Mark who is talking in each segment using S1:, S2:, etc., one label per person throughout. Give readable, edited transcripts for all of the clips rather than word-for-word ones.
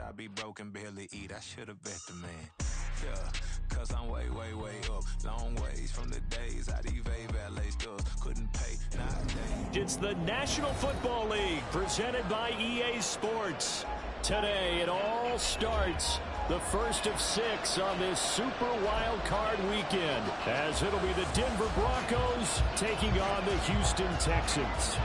S1: I be broken, barely eat. I should have bet the man. Yeah, cause I'm way, way, way up. Long ways from the days I these valet stores couldn't pay. Nowadays.
S2: It's the National Football League presented by EA Sports. Today it all starts. The first of 6 on this Super Wildcard weekend, as it'll be the Denver Broncos taking on the Houston Texans.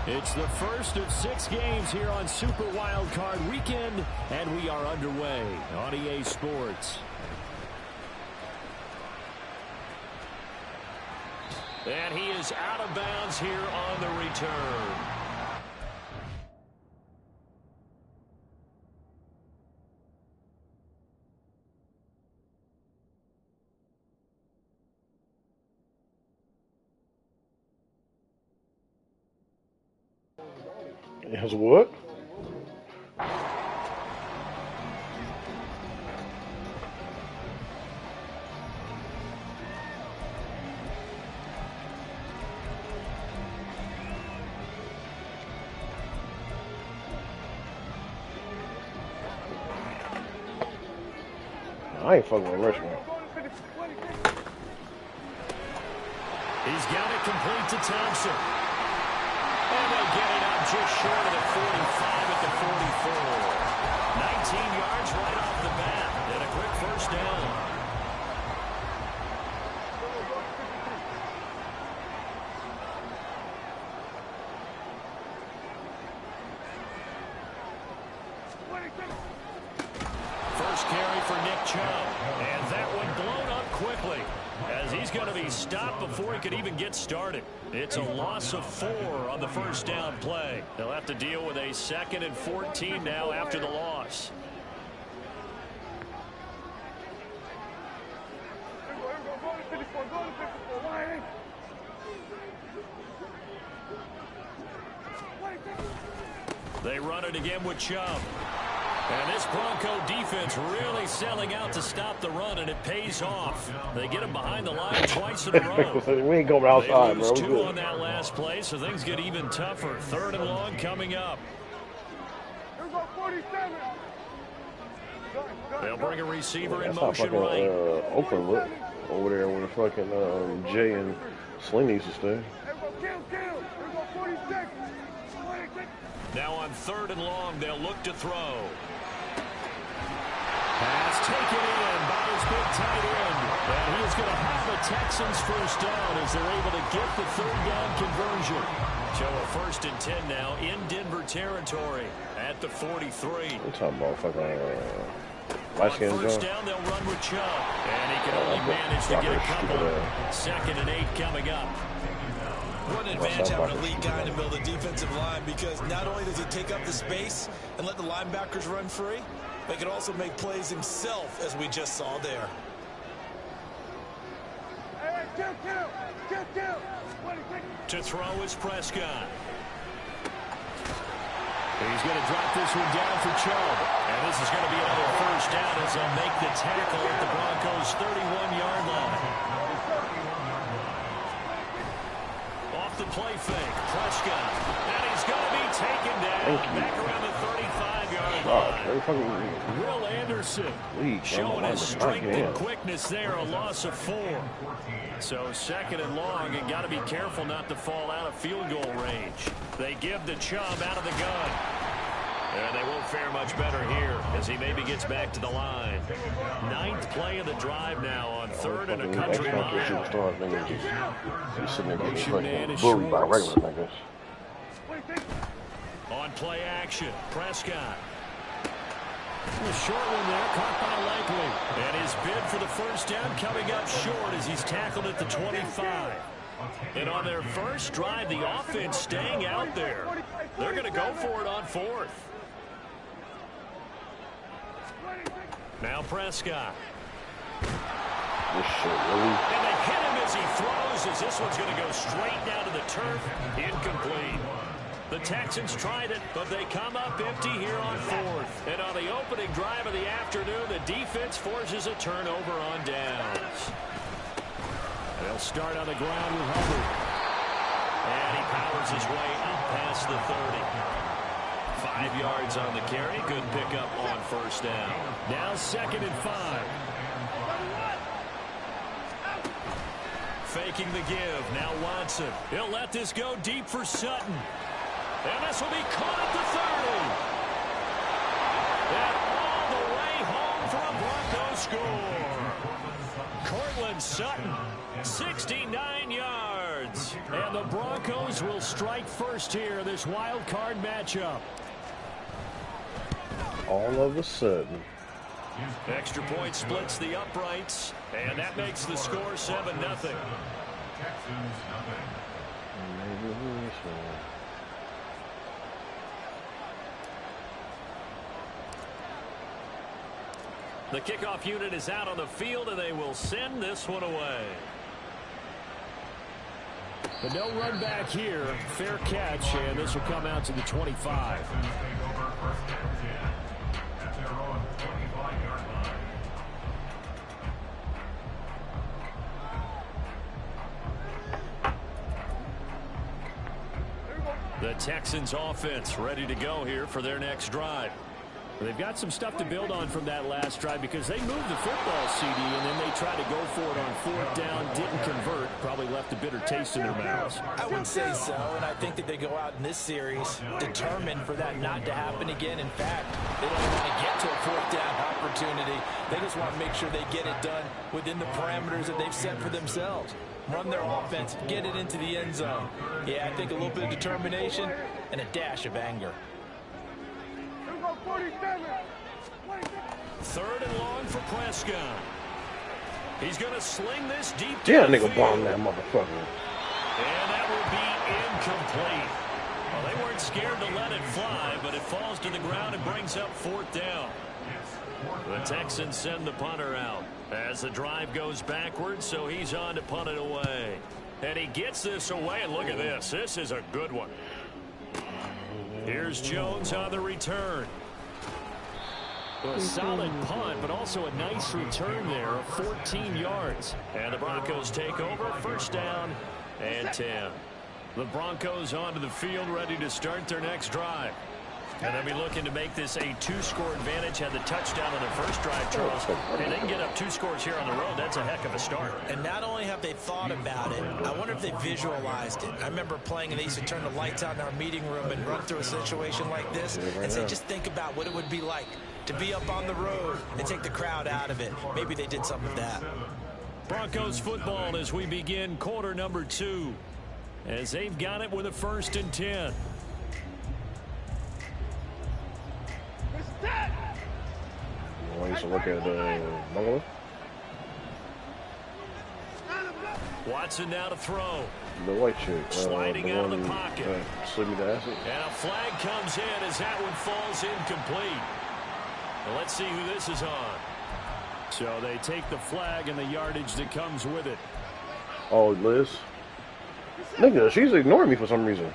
S2: It's the first of 6 games here on Super Wildcard weekend, and we are underway on EA Sports. And he is out of bounds here on the return.
S3: It has what? I ain't fucking with Richmond.
S2: He's got it complete to Thompson. And they get it up just short of the 45 at the 44. 19 yards right off the bat and a quick first down. First carry for Nick Chubb. And that one blown up quickly, as he's going to be stopped before he could even get started. It's a loss of 4 on the first down play. They'll have to deal with a 2nd and 14 now after the loss. They run it again with Chubb. And this Bronco defense really selling out to stop the run, and it pays off. They get him behind the line twice in a row.
S3: We ain't going outside,
S2: bro. They lose 2
S3: good
S2: on that last play, so things get even tougher. 3rd and long coming up. They'll bring a receiver in motion right.
S3: Oakland look over there with the fucking Jay and Sling needs to stay.
S2: Now on 3rd and long, they'll look to throw. Pass taken in by his big tight end. And he is going to have the Texans first down as they're able to get the 3rd down conversion. So a 1st and 10 now in Denver territory at the 43.
S3: We're talking about fucking
S2: on first down, they'll run with Chubb. And he can only manage to get a couple. 2nd and 8 coming up.
S4: What an advantage having a lead guy in the middle of the defensive line, because not only does he take up the space and let the linebackers run free, but he can also make plays himself, as we just saw there.
S2: To throw is Prescott. He's going to drop this one down for Chubb. And this is going to be another first down as they'll make the tackle at the Broncos' 31-yard line. Off the play fake, Prescott. And he's going to be taken down back around the 35-yard line. Will Anderson showing his strength and quickness there, a loss of 4. So 2nd and long, and got to be careful not to fall out of field goal range. They give the Chubb out of the gun. And they won't fare much better here as he maybe gets back to the line. 9th play of the drive now on 3rd and a country mile. On play action, Prescott. A short one there, caught by Likely. And his bid for the first down coming up short as he's tackled at the 25. And on their first drive, the offense staying out there. They're going to go for it on 4th. Now Prescott. And they hit him as he throws, as this one's going to go straight down to the turf. Incomplete. The Texans tried it, but they come up empty here on 4th. And on the opening drive of the afternoon, the defense forces a turnover on downs. They'll start on the ground with Hubbard. And he powers his way up past across the 30. 5 yards on the carry. Good pickup on first down. Now 2nd and 5. Faking the give. Now Watson. He'll let this go deep for Sutton. And this will be caught at the 30. And all the way home for a Bronco score. Cortland Sutton, 69 yards. And the Broncos will strike first here in this wild card matchup.
S3: All of a sudden.
S2: Extra point splits the uprights, and that makes the score 7-0. The kickoff unit is out on the field, and they will send this one away. But no run back here. Fair catch, and this will come out to the 25. The Texans offense ready to go here for their next drive. They've got some stuff to build on from that last drive because they moved the football, CD, and then they tried to go for it on 4th down, didn't convert, probably left a bitter taste in their mouths.
S4: I would say so, and I think that they go out in this series determined for that not to happen again. In fact, they don't want to get to a 4th down opportunity. They just want to make sure they get it done within the parameters that they've set for themselves. Run their offense, get it into the end zone. Yeah, I think a little bit of determination and a dash of anger.
S2: 3rd and long for Prescott. He's going to sling this deep.
S3: Yeah, nigga bomb that motherfucker.
S2: And that will be incomplete. Well, they weren't scared to let it fly, but it falls to the ground and brings up 4th down. The Texans send the punter out as the drive goes backwards, so he's on to punt it away. And he gets this away, and look at this. This is a good one. Here's Jones on the return. A solid punt, but also a nice return there of 14 yards. And the Broncos take over, 1st down and 10. The Broncos onto the field, ready to start their next drive. And they'll be looking to make this a 2-score advantage. Had the touchdown on their first drive, Charles. And they can get up 2 scores here on the road. That's a heck of a start.
S4: And not only have they thought about it, I wonder if they visualized it. I remember playing and they used to turn the lights out in our meeting room and run through a situation like this and say, just think about what it would be like to be up on the road and take the crowd out of it. Maybe they did some of that.
S2: Broncos football as we begin quarter number 2. As they've got it with a 1st and 10.
S3: I used to look at Bungalow.
S2: Watson now to throw.
S3: The white chick.
S2: Sliding out of the pocket.
S3: Slid me the acid.
S2: And a flag comes in as that one falls incomplete. Well, let's see who this is on. So they take the flag and the yardage that comes with it.
S3: Oh, Liz. Nigga, she's ignoring me for some reason.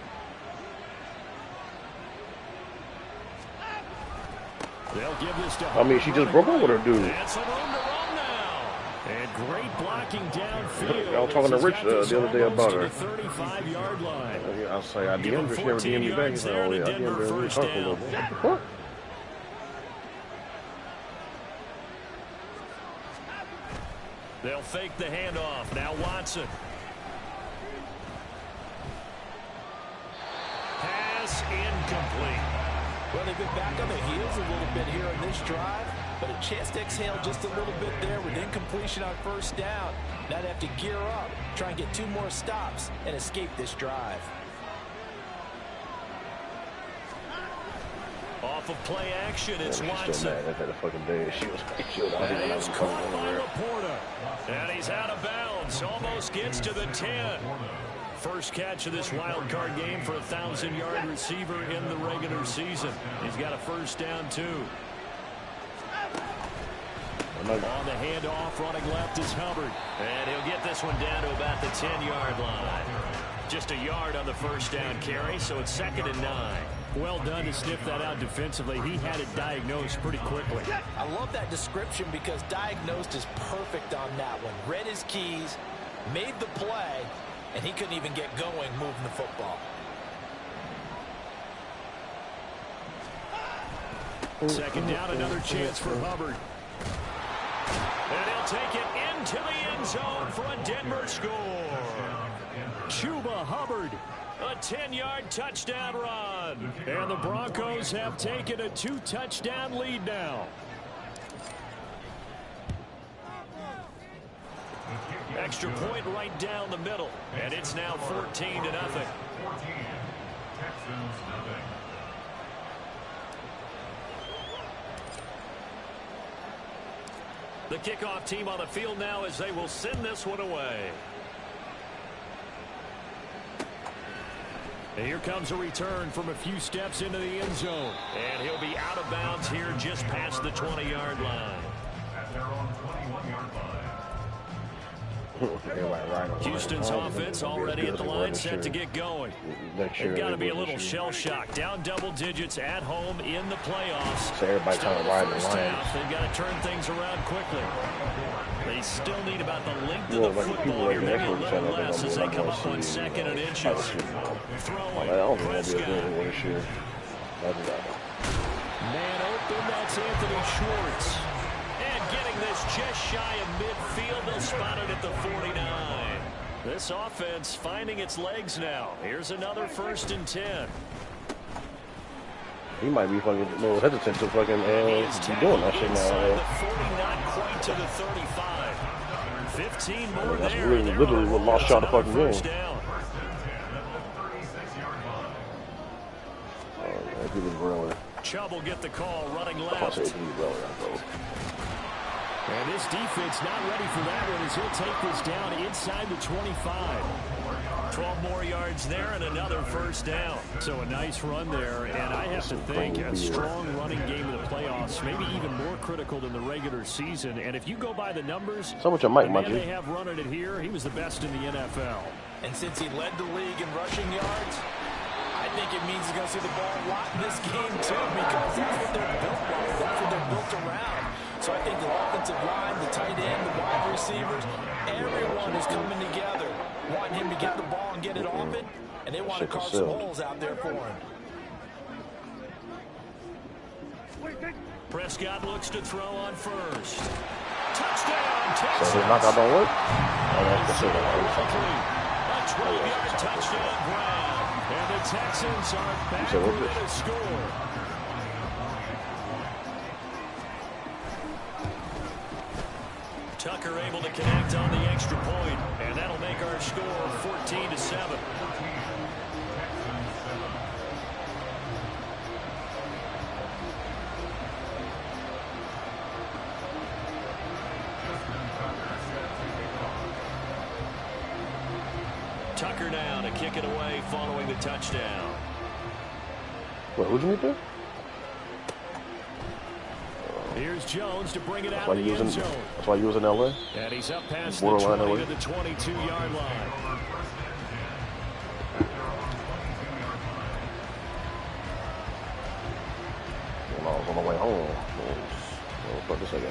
S2: They'll give this to
S3: I mean, she just broke up with her dude.
S2: And some room to run now. And great blocking downfield.
S3: I was talking to Rich the other day about her.
S2: 35-yard line.
S3: I'll say I DM'd her. She never DM'd me back. He's like, oh yeah, I DM'd her. We talked a little bit. What?
S2: They'll fake the handoff. Now Watson. Pass incomplete.
S4: Well, they've been back on their heels a little bit here on this drive, but a chance to exhale just a little bit there with incompletion on 1st down. Now they have to gear up, try and get 2 more stops, and escape this drive.
S2: Off of play action, it's Watson.
S3: She's still mad at that fucking day. She was
S2: and he's caught by Laporta. And he's out of bounds. Almost gets to the 10. First catch of this wild card game for a 1,000-yard receiver in the regular season. He's got a 1st down, too. On the handoff, running left is Hubbard. And he'll get this one down to about the 10-yard line. Just a yard on the 1st down carry, so it's 2nd and 9. Well done to sniff that out defensively. He had it diagnosed pretty quickly.
S4: I love that description because diagnosed is perfect on that one. Read his keys, made the play, and he couldn't even get going moving the football.
S2: Second down, another chance for Hubbard. And he'll take it into the end zone for a Denver score. Chuba Hubbard, a 10-yard touchdown run. And the Broncos have taken a 2-touchdown lead now. Extra point right down the middle. And it's now 14-0. The kickoff team on the field now as they will send this one away. And here comes a return from a few steps into the end zone. And he'll be out of bounds here just past the 20-yard line. At their own 21-yard line. Houston's offense already at the line, set to get going. They've got to be a little shell-shocked. Down double digits at home in the playoffs.
S3: So everybody trying to ride the line.
S2: They've got to turn things around quickly. They still need about the length of the football here, maybe a little less as they come up on 2nd and inches. Throwing Prescott. Man open, that's Anthony Schwartz. Getting this just shy of midfield. They'll spot it at the 49. This offense finding its legs now. Here's another 1st and 10.
S3: He might be fucking a little hesitant to fucking be doing that shit now.
S2: The 40, not quite to the 35. 15 more
S3: that's
S2: there.
S3: Really, literally what lost shot of fucking game.
S2: Chubb will get the call running left. And this defense not ready for that one as he'll take this down inside the 25. 12 more yards there and another 1st down. So a nice run there, and I have to think a strong running game in the playoffs, maybe even more critical than the regular season. And if you go by the numbers,
S3: so much of Mike,
S2: the man they have running it here, he was the best in the NFL.
S4: And since he led the league in rushing yards, I think it means he's going to see the ball a lot in this game too, because that's what they're built like. That's what they're built around. So I think the offensive line, the tight end, the wide receivers, everyone is coming together, wanting him to get the ball and get it open, and they want to carve some holes out there for him.
S2: Prescott looks to throw on 1st. Touchdown, Texans!
S3: So his knockout don't work?
S2: A 12-yard touchdown grab, and the Texans are back with a score. Tucker able to connect on the extra point, and that'll make our score 14-7. Tucker now to kick it away following the touchdown.
S3: Wait, who'd you meet there?
S2: Here's Jones to bring it out of the end zone.
S3: That's why you was in L.A.?
S2: And he's up past the 20 to the 22-yard line.
S3: When I was on the way home, what this again?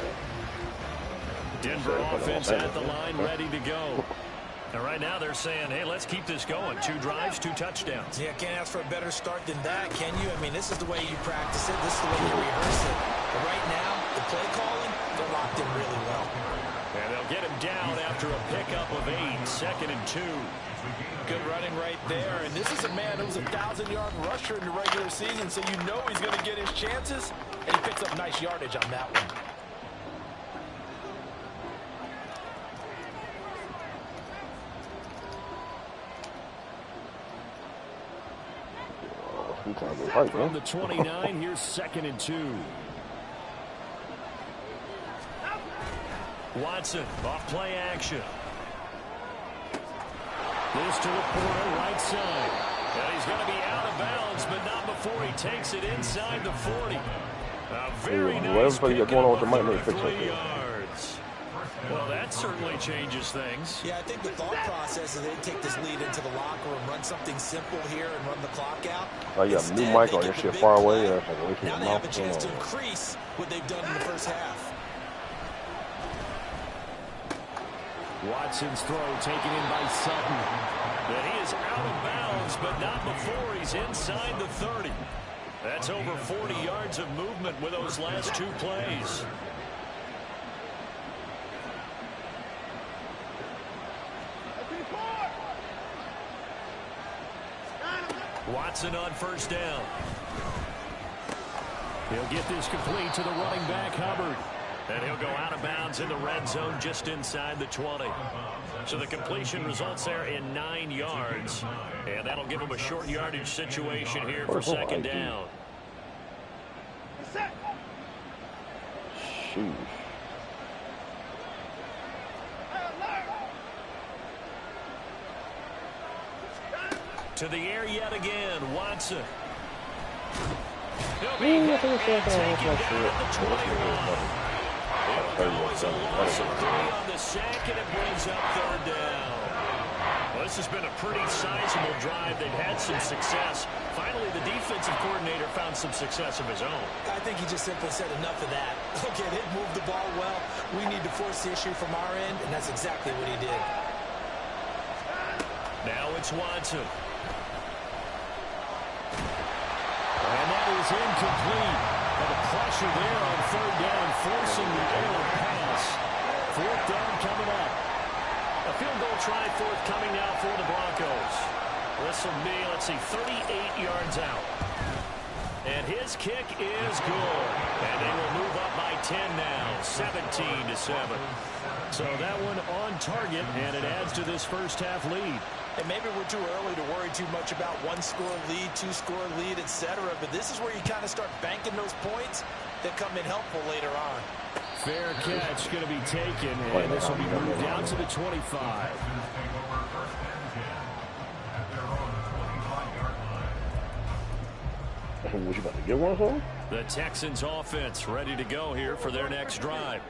S2: Denver offense at the line, ready to go. And right now they're saying, hey, let's keep this going. 2 drives, 2 touchdowns.
S4: Yeah, can't ask for a better start than that, can you? I mean, this is the way you practice it. This is the way you rehearse it. But right now, the play calling, they're locked in really well.
S2: And they'll get him down after a pickup of 8, 2nd and 2.
S4: Good running right there. And this is a man who was a 1,000-yard rusher in the regular season, so you know he's going to get his chances. And he picks up nice yardage on that one.
S2: From the 29, here's 2nd and 2. Watson, off play action. This to Laporta, right side. And he's going to be out of bounds, but not before he takes it inside the 40. A very nice pick up for 3 yards. Well, that certainly changes things.
S4: Yeah, I think the thought process is they take this lead into the locker room, run something simple here, and run the clock out.
S3: Oh, you got a new mic on your shit far away.
S4: Now they have a chance to increase what they've done in the first half.
S2: Watson's throw taken in by Sutton. But he is out of bounds, but not before he's inside the 30. That's over 40 yards of movement with those last 2 plays. Watson on first down. He'll get this complete to the running back, Hubbard. And he'll go out of bounds in the red zone just inside the 20. So the completion results there in 9 yards. And that'll give him a short yardage situation here for second down.
S3: Shoot.
S2: To the air yet again, Watson. He'll be hit and taken down at the 21. It'll go as a loss of 3 on the sack, and it brings up third down. Well, this has been a pretty sizable drive. They've had some success. Finally, the defensive coordinator found some success of his own.
S4: I think he just simply said enough of that. Look at it, move the ball well. We need to force the issue from our end, and that's exactly what he did.
S2: Now it's Watson. And that is incomplete. And the pressure there on third down, forcing the error pass. Fourth down coming up. A field goal try forthcoming now for the Broncos. This will be, let's see, 38 yards out. And his kick is good. And they will move up by 10 now, 17-7. So that one on target, and it adds to this first half lead.
S4: And maybe we're too early to worry too much about 1-score lead, 2-score lead, etc. But this is where you kind of start banking those points that come in helpful later on.
S2: Fair catch going to be taken, and this will be moved down to the 25.
S3: Was you about to get one, so?
S2: The Texans offense ready to go here for their next drive.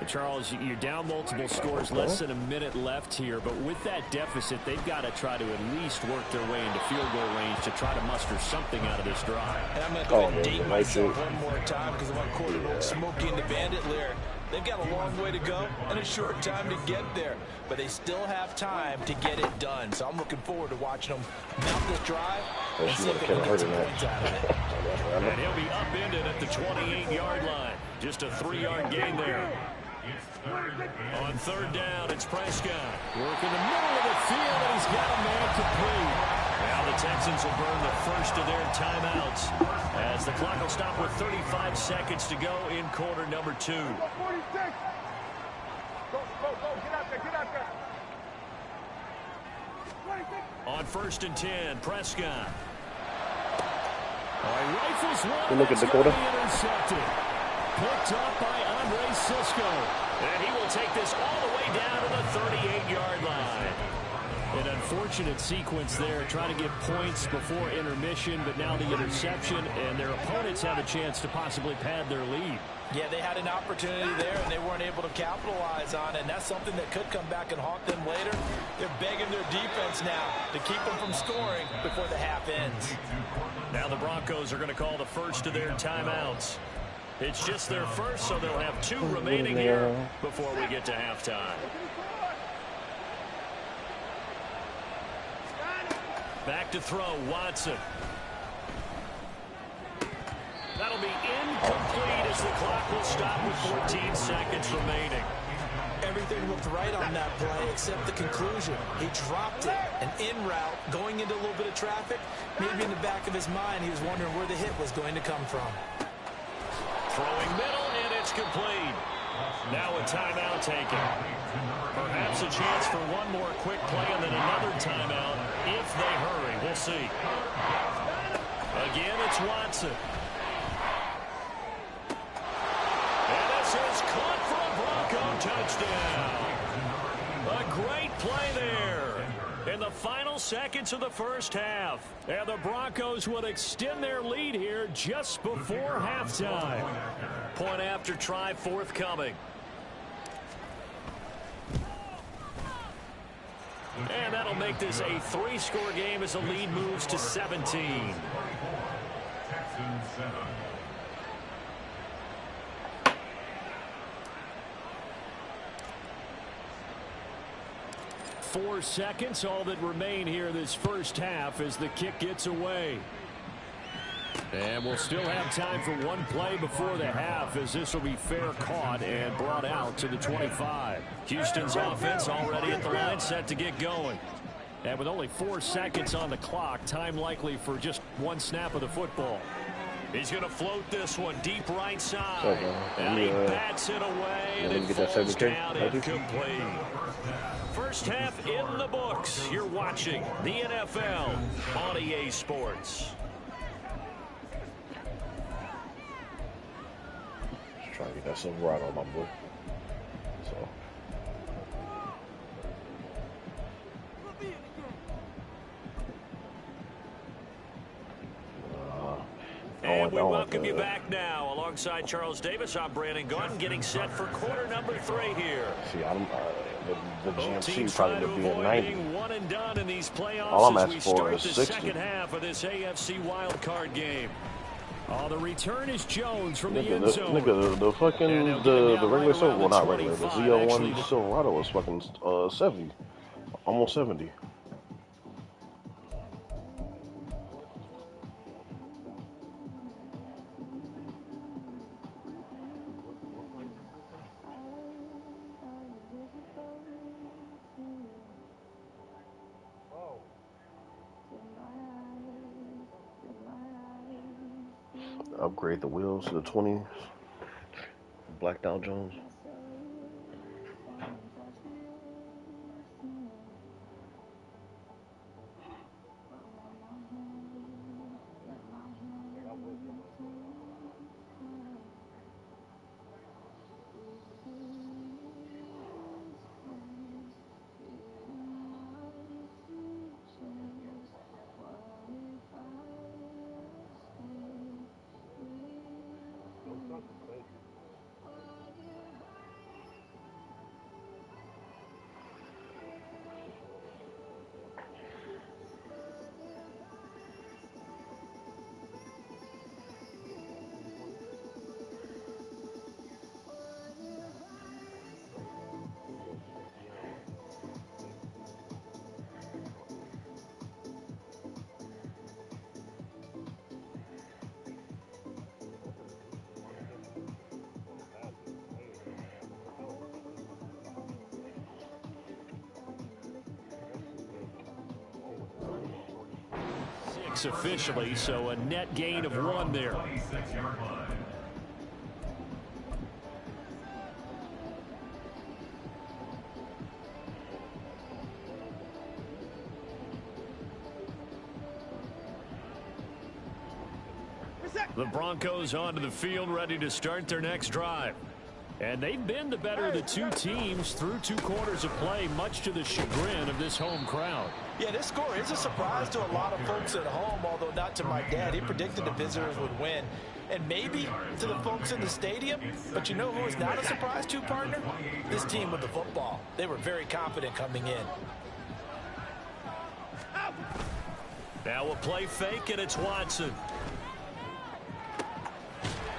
S2: Charles, you're down multiple scores, less than a minute left here, but with that deficit, they've got to try to at least work their way into field goal range to try to muster something out of this drive.
S4: And I'm going to go ahead and date myself one more time because I want to quote an old Smokey and the Bandit lyric. They've got a long way to go and a short time to get there, but they still have time to get it done. So I'm looking forward to watching them mount this drive and see if they can get some points out of it.
S2: And he'll be upended at the 28-yard line. Just a 3-yard gain there. On third down, it's Prescott. Working the middle of the field, and he's got a man complete. Now the Texans will burn the first of their timeouts as the clock will stop with 35 seconds to go in quarter number 2. On first and 10, Prescott. Rifles one.
S3: Look at Dakota.
S2: Intercepted. Picked up by Andre Cisco. And he will take this all the way down to the 38-yard line. An unfortunate sequence there, trying to get points before intermission, but now the interception, and their opponents have a chance to possibly pad their lead.
S4: Yeah, they had an opportunity there, and they weren't able to capitalize on it, and that's something that could come back and haunt them later. They're begging their defense now to keep them from scoring before the half ends.
S2: Now the Broncos are going to call the first of their timeouts. It's just their first, so they'll have 2 remaining here before we get to halftime. Back to throw, Watson. That'll be incomplete as the clock will stop with 14 seconds remaining.
S4: Everything looked right on that play except the conclusion. He dropped it, an in route, going into a little bit of traffic. Maybe in the back of his mind, he was wondering where the hit was going to come from.
S2: Throwing middle, and it's complete. Now a timeout taken. Perhaps a chance for one more quick play and then another timeout if they hurry. We'll see. Again, it's Watson. And this is caught for a Bronco touchdown. A great play there in the final seconds of the first half. And the Broncos would extend their lead here just before halftime. Point after try forthcoming. And that'll make this a 3-score game as the lead moves to 17. 4 seconds, all that remain here this first half as the kick gets away. And we'll still have time for one play before the half, as this will be fair caught and brought out to the 25. Houston's offense already at the line, set to get going. And with only 4 seconds on the clock, time likely for just one snap of the football. He's going to float this one deep right side. And he bats it away, and it falls down incomplete. First half in the books. You're watching the NFL on EA Sports.
S3: Trying to get that Silverado on my boy. So.
S2: And we welcome you back now. Alongside Charles Davis, I'm Brandon Gordon, getting set for quarter number 3 here.
S3: See, the GMC probably would be at 90.
S2: One and done in these playoffs.
S3: All I'm asking for is 60.
S2: The second half of this AFC wildcard game. Oh, the return is Jones from the end zone.
S3: The fucking the regular Silverado, well, not regular, the ZL1 Silverado was fucking 70, almost 70. Upgrade the wheels to the 20s. Blacked out Jones.
S2: Officially, so a net gain of 1 there. The Broncos onto the field, ready to start their next drive. And they've been the better of the 2 teams through 2 quarters of play, much to the chagrin of this home crowd.
S4: Yeah, this score is a surprise to a lot of folks at home, although not to my dad. He predicted the visitors would win. And maybe to the folks in the stadium, but you know who is not a surprise to, partner? This team with the football. They were very confident coming in.
S2: Now a play fake, and it's Watson.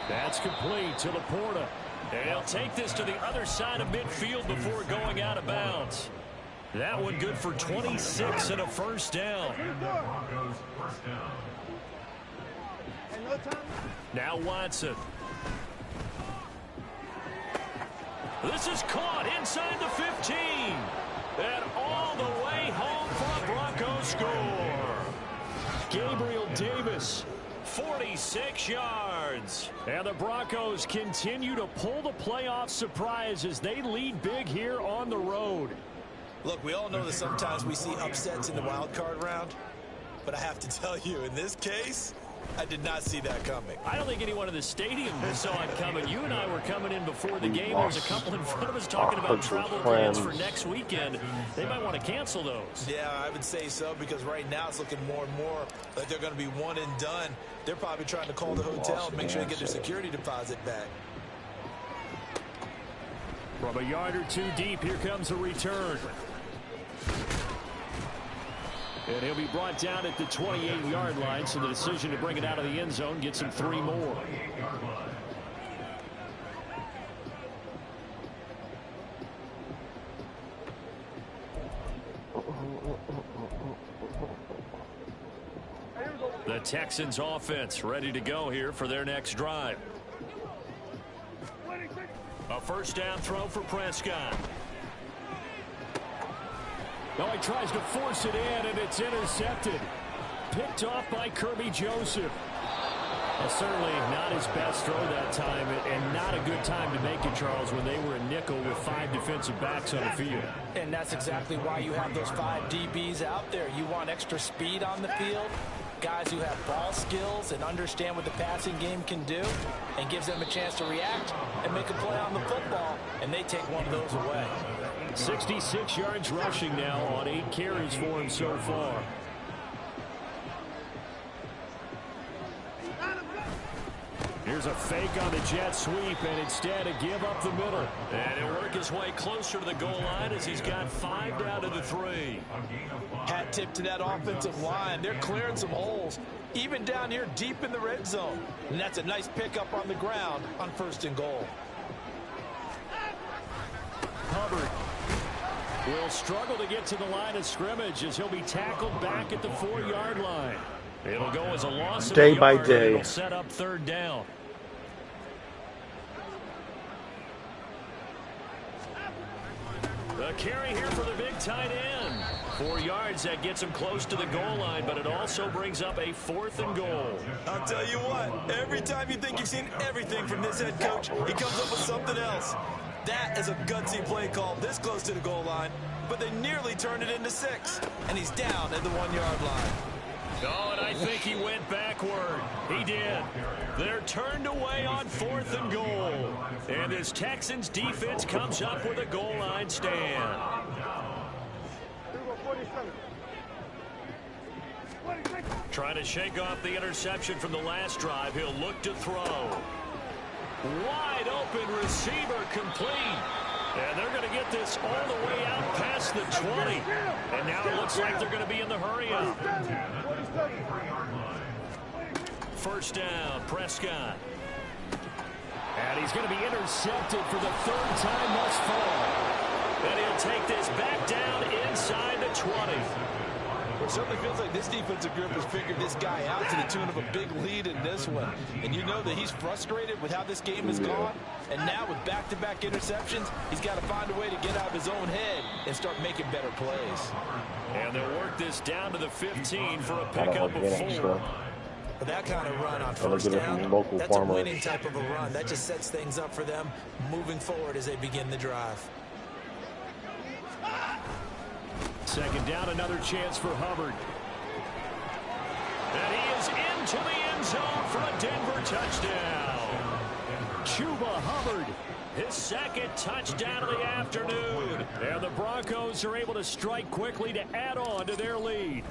S2: That's complete to Laporta. And he'll take this to the other side of midfield before going out of bounds. That one good for 26 and a first down. Now Watson. This is caught inside the 15. And all the way home for a Broncos score. Gabriel Davis. 46 yards. And the Broncos continue to pull the playoff surprise as they lead big here on the road.
S4: Look, we all know that sometimes we see upsets in the wild card round, but I have to tell you, in this case, I did not see that coming.
S2: I don't think anyone in the stadium saw it coming. You and I were coming in before the game. There was a couple in front of us talking about travel plans for next weekend. They might want to cancel those.
S4: Yeah, I would say so, because right now it's looking more and more like they're going to be one and done. They're probably trying to call the hotel and make sure they get their security deposit back.
S2: From a yard or 2 deep, here comes a return. And he'll be brought down at the 28-yard line, so the decision to bring it out of the end zone gets him 3 more. The Texans offense ready to go here for their next drive. A first down throw for Prescott. Oh, he tries to force it in, and it's intercepted. Picked off by Kirby Joseph. Well, certainly not his best throw that time, and not a good time to make it, Charles, when they were a nickel with 5 defensive backs on the field.
S4: And that's exactly why you have those 5 DBs out there. You want extra speed on the field, guys who have ball skills and understand what the passing game can do, and gives them a chance to react and make a play on the football, and they take one of those away.
S2: 66 yards rushing now on 8 carries for him so far. Here's a fake on the jet sweep, and instead a give up the middle. And he'll work his way closer to the goal line as he's got 5 down to the 3.
S4: Hat tip to that offensive line. They're clearing some holes, even down here deep in the red zone. And that's a nice pickup on the ground on 1st and goal.
S2: Hubbard will struggle to get to the line of scrimmage as he'll be tackled back at the 4-yard line. It'll go as a loss
S3: day
S2: of a
S3: by
S2: yard,
S3: day.
S2: It'll set up 3rd down. The carry here for the big tight end. 4 yards, that gets him close to the goal line, but it also brings up a 4th and goal.
S4: I'll tell you what, every time you think you've seen everything from this head coach, he comes up with something else. That is a gutsy play call this close to the goal line, but they nearly turned it into 6, and he's down at the 1-yard line.
S2: Oh, and I think he went backward. He did. They're turned away on 4th and goal. And this Texans defense comes up with a goal line stand. Trying to shake off the interception from the last drive. He'll look to throw. Wide open receiver complete. And they're going to get this all the way out past the 20. And now it looks like they're going to be in the hurry-up. First down, Prescott. And he's going to be intercepted for the 3rd time thus far. And he'll take this back down inside the 20.
S4: It certainly feels like this defensive group has figured this guy out to the tune of a big lead in this one. And you know that he's frustrated with how this game has gone. And now with back-to-back interceptions, he's got to find a way to get out of his own head and start making better plays.
S2: And they'll work this down to the 15 for a pickup of 4.
S4: But that kind of run on 1st down, that's a winning type of a run. That just sets things up for them moving forward as they begin the drive.
S2: 2nd down, another chance for Hubbard. And he is into the end zone for a Denver touchdown. Chuba Hubbard, his 2nd touchdown of the afternoon. And the Broncos are able to strike quickly to add on to their lead.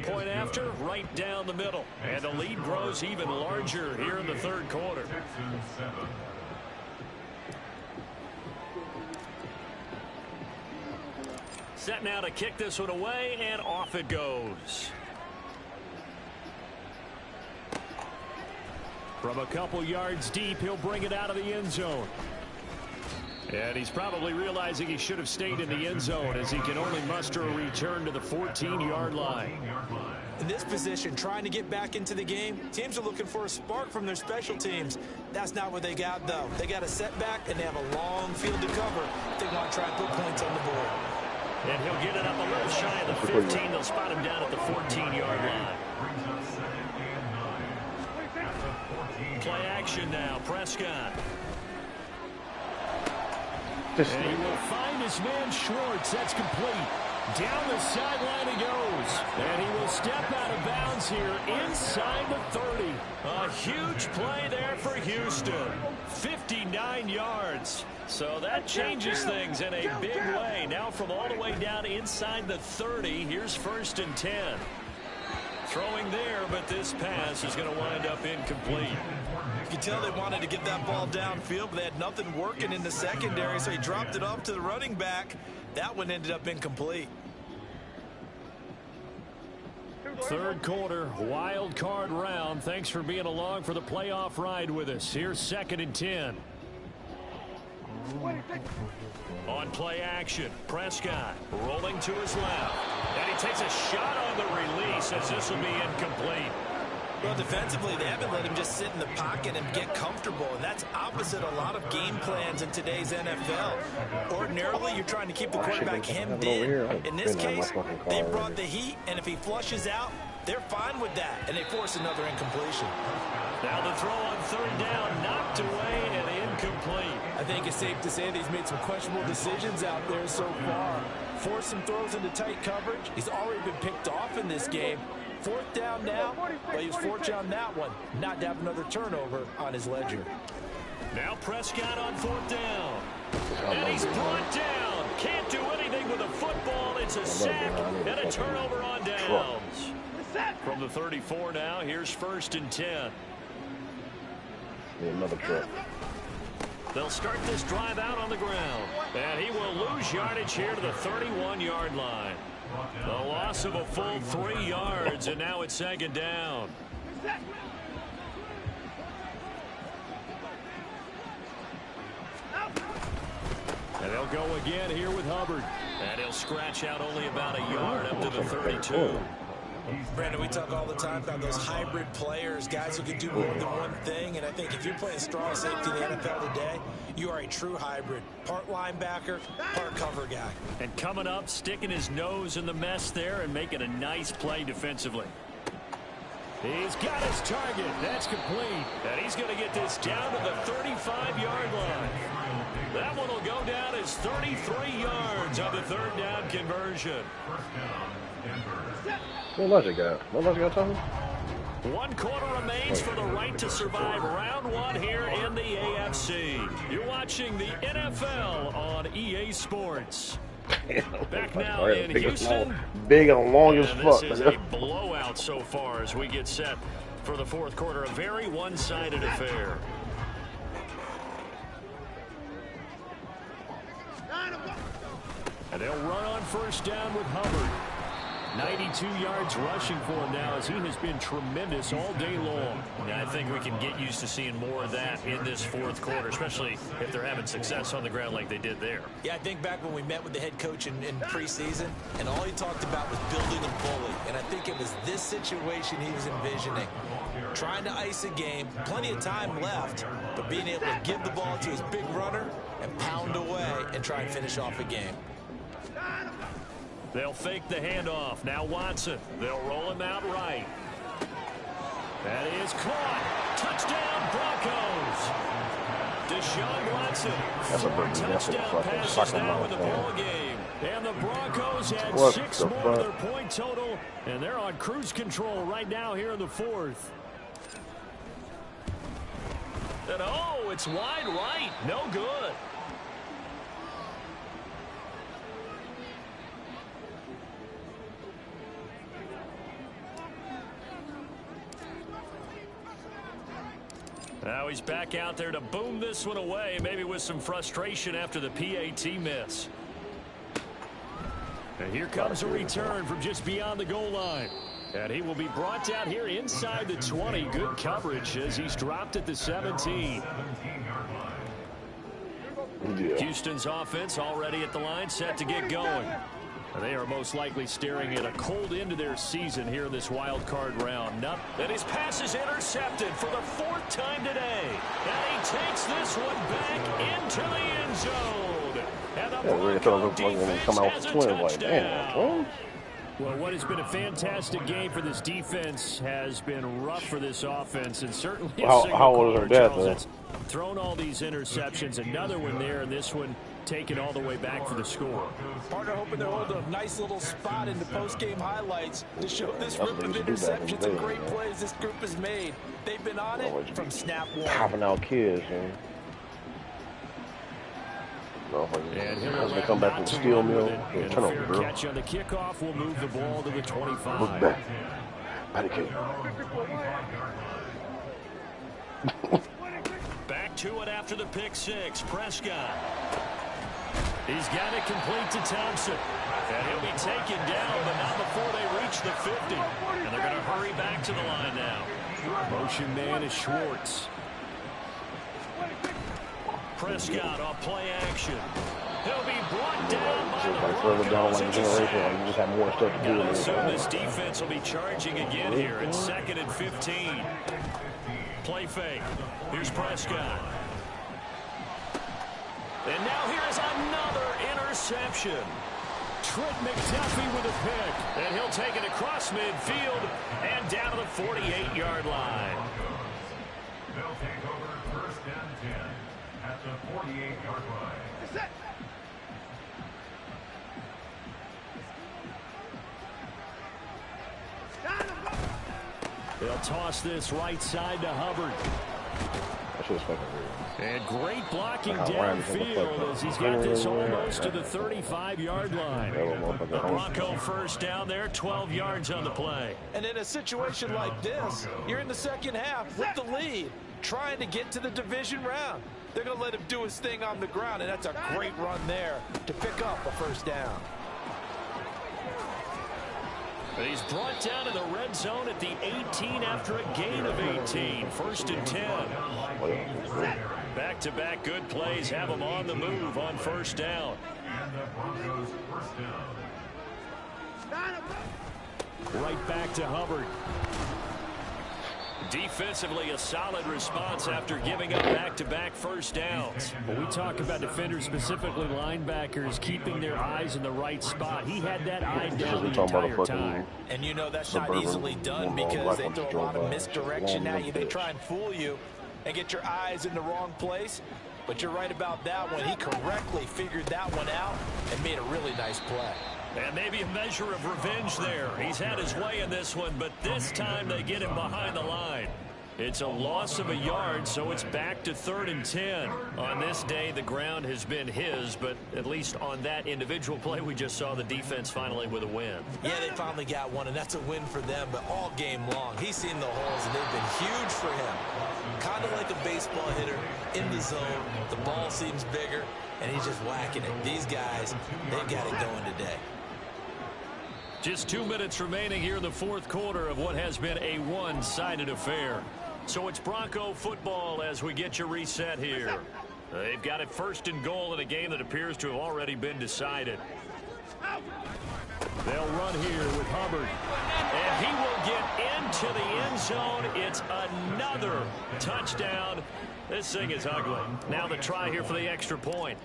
S2: Point after, right down the middle. And the lead grows even larger here in the 3rd quarter. Set now to kick this one away, and off it goes. From a couple yards deep, he'll bring it out of the end zone. And he's probably realizing he should have stayed in the end zone as he can only muster a return to the 14-yard line.
S4: In this position, trying to get back into the game, teams are looking for a spark from their special teams. That's not what they got, though. They got a setback, and they have a long field to cover if they want to try and put points on the board.
S2: And he'll get it up a little shy of the 15. They'll spot him down at the 14-yard line. Play action now, Prescott. And he will find his man Schwartz. That's complete. Down the sideline he goes. And he will step out of bounds here inside the 30. A huge play there for Houston. 59 yards. So that changes things in a big way. Now from all the way down inside the 30, here's 1st and 10. Throwing there, but this pass is going to wind up incomplete.
S4: You can tell they wanted to get that ball downfield, but they had nothing working in the secondary, so he dropped it off to the running back. That one ended up incomplete.
S2: 3rd quarter, wild card round. Thanks for being along for the playoff ride with us. Here's 2nd and 10. On play action, Prescott rolling to his left. And he takes a shot on the release as this will be incomplete.
S4: Well, defensively, they haven't let him just sit in the pocket and get comfortable, and that's opposite a lot of game plans in today's NFL. Ordinarily, you're trying to keep the quarterback hemmed in. In this case, they brought the heat, and if he flushes out, they're fine with that, and they force another incompletion.
S2: Now the throw on third down, knocked away and incomplete.
S4: I think it's safe to say that he's made some questionable decisions out there so far. Forced some throws into tight coverage. He's already been picked off in this game. Fourth down now, but he was fortunate on that one, not to have another turnover on his ledger.
S2: Now Prescott on fourth down. And he's brought down. Can't do anything with a football. It's a sack and a turnover on downs. From the 34 now, here's 1st and 10.
S3: Another truck.
S2: They'll start this drive out on the ground. And he will lose yardage here to the 31-yard line. The loss of a full 3 yards, and now it's 2nd down. And they'll go again here with Hubbard. And he'll scratch out only about a yard up to the 32.
S4: Brandon, we talk all the time about those hybrid players, guys who can do more than one thing, and I think if you're playing strong safety in the NFL today, you are a true hybrid. Part linebacker, part cover guy.
S2: And coming up, sticking his nose in the mess there and making a nice play defensively. He's got his target. That's complete. And he's going to get this down to the 35-yard line. That one will go down as 33 yards on the 3rd down conversion.
S3: What logic got? What logic got talking?
S2: 1 quarter remains for the right to survive round 1 here in the AFC. You're watching the NFL on EA Sports. Back now in Houston.
S3: Big and long as fuck.
S2: This is a blowout so far as we get set for the 4th quarter. A very one-sided affair. And they'll run on 1st down with Hubbard. 92 yards rushing for him now as he has been tremendous all day long. And I think we can get used to seeing more of that in this 4th quarter, especially if they're having success on the ground like they did there.
S4: Yeah, I think back when we met with the head coach in preseason, and all he talked about was building a bully. And I think it was this situation he was envisioning. Trying to ice a game, plenty of time left, but being able to give the ball to his big runner and pound away and try and finish off a game.
S2: They'll fake the handoff. Now Watson. They'll roll him out right. That is caught. Touchdown, Broncos. Deshaun Watson.
S3: That's a big
S2: touchdown passes now in the ball game. And the Broncos had 6 more to their point total, and they're on cruise control right now here in the 4th. And oh, it's wide right. No good. Now he's back out there to boom this one away, maybe with some frustration after the PAT miss. And here comes a return from just beyond the goal line. And he will be brought down here inside the 20. Good coverage as he's dropped at the 17.
S3: Yeah.
S2: Houston's offense already at the line, set to get going. They are most likely staring at a cold end to their season here in this wild card round. And his pass is intercepted for the 4th time today. And he takes this one back into the end zone. And the Broncos defense has a touchdown. Well, what has been a fantastic game for this defense has been rough for this offense, and certainly
S3: how old is her dad, man?
S2: Thrown all these interceptions, another one there, and this one taken all the way back for the score.
S4: Partner hoping they're holding a nice little spot in the post-game highlights to show this rip of interceptions and great plays this group has made. They've been on it from snap 1.
S3: Popping out kids, man.
S2: And
S3: as they come back from the steel mill, turnover, bro.
S2: Catch on the kickoff will move the ball to the 25.
S3: Look back. Patty cake.
S2: Back to it after the pick 6. Prescott. He's got it complete to Thompson. And he'll be taken down, but not before they reach the 50. And they're going to hurry back to the line now. Motion man is Schwartz. Prescott off play action. He'll be brought down by the
S3: further down like generation, like you just have more stuff to do.
S2: Gotta assume this defense will be charging again here at 2nd and 15. Play fake. Here's Prescott. And now here is another interception. Trent McDuffie with a pick. And he'll take it across midfield and down to the 48-yard line.
S5: They'll take over 1st and 10 at the 48-yard line.
S2: They'll toss this right side to Hubbard. And great blocking downfield as he's got this almost to the 35-yard line. A Bronco first down there, 12 yards on the play.
S4: And in a situation like this, you're in the second half with the lead, trying to get to the division round. They're going to let him do his thing on the ground, and that's a great run there to pick up a first down.
S2: But he's brought down in the red zone at the 18 after a gain of 18. 1st and 10. Back-to-back good plays have him on the move on 1st down.
S5: And the Broncos 1st down.
S2: Right back to Hubbard. Defensively, a solid response after giving up back-to-back first downs. When we talk about defenders, specifically linebackers, keeping their eyes in the right spot, he had that eye down the entire time.
S4: And you know that's not easily done because they throw a lot of misdirection at you. They try and fool you and get your eyes in the wrong place. But you're right about that one. He correctly figured that one out and made a really nice play.
S2: And maybe a measure of revenge there. He's had his way in this one, but this time they get him behind the line. It's a loss of a yard, so it's back to 3rd and 10. On this day, the ground has been his, but at least on that individual play, we just saw the defense finally with a win.
S4: Yeah, they finally got one, and that's a win for them, but all game long, he's seen the holes, and they've been huge for him. Kind of like a baseball hitter in the zone. The ball seems bigger, and he's just whacking it. These guys, they've got it going today.
S2: Just 2 minutes remaining here in the 4th quarter of what has been a one-sided affair. So it's Bronco football as we get you reset here. They've got it 1st and goal in a game that appears to have already been decided. They'll run here with Hubbard. And he will get into the end zone. It's another touchdown. This thing is ugly. Now the try here for the extra point.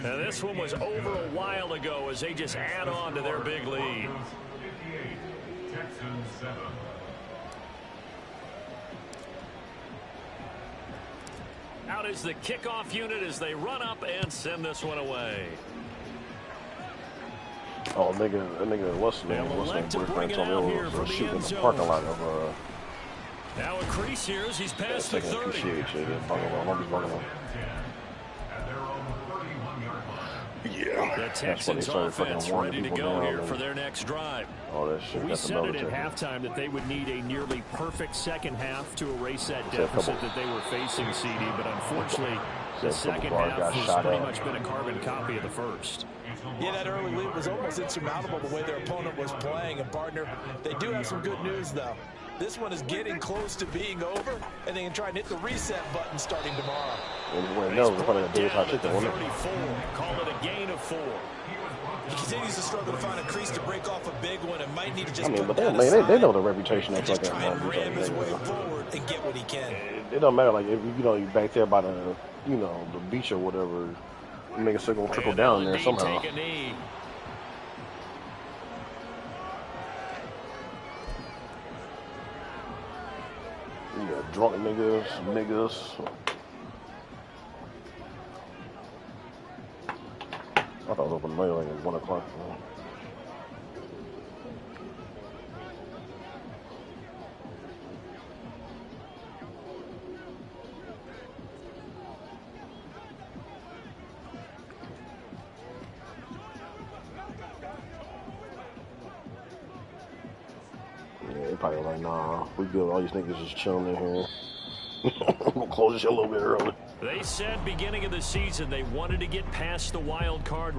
S2: Now this one was over a while ago as they just add on to their big lead.
S5: 58, Texans 7.
S2: Out is the kickoff unit as they run up and send this one away.
S3: Oh, nigga, what's the name? Boyfriend told me it was a shoot in the parking lot of
S2: now a crease here as he's past the 30.
S3: Yeah.
S2: The Texans offense ready to go here for their next drive.
S3: Oh, that shit.
S2: We said it at halftime that they would need a nearly perfect second half to erase that deficit that they were facing, CD, but unfortunately the second half has pretty much been a carbon copy of the first.
S4: Yeah, that early lead was almost insurmountable the way their opponent was playing. And, partner, they do have some good news, though. This one is getting close to being over, and they can try and hit the reset button starting tomorrow.
S2: Call it a gain of 4.
S4: He continues to struggle to find a crease to break off a big one and might need to just
S3: but they know the reputation of
S4: just try and ram his way forward and get what he can.
S3: It don't matter, like, if you back there by the, the beach or whatever, you make a signal trickle down there somehow.
S2: Take a knee.
S3: You got drunk niggas. I thought it was open mail like at 1 o'clock. Yeah, they probably like, nah, we good. All these niggas just chilling in here. I'm gonna close this shit a little bit early.
S2: They said beginning of the season they wanted to get past the wild card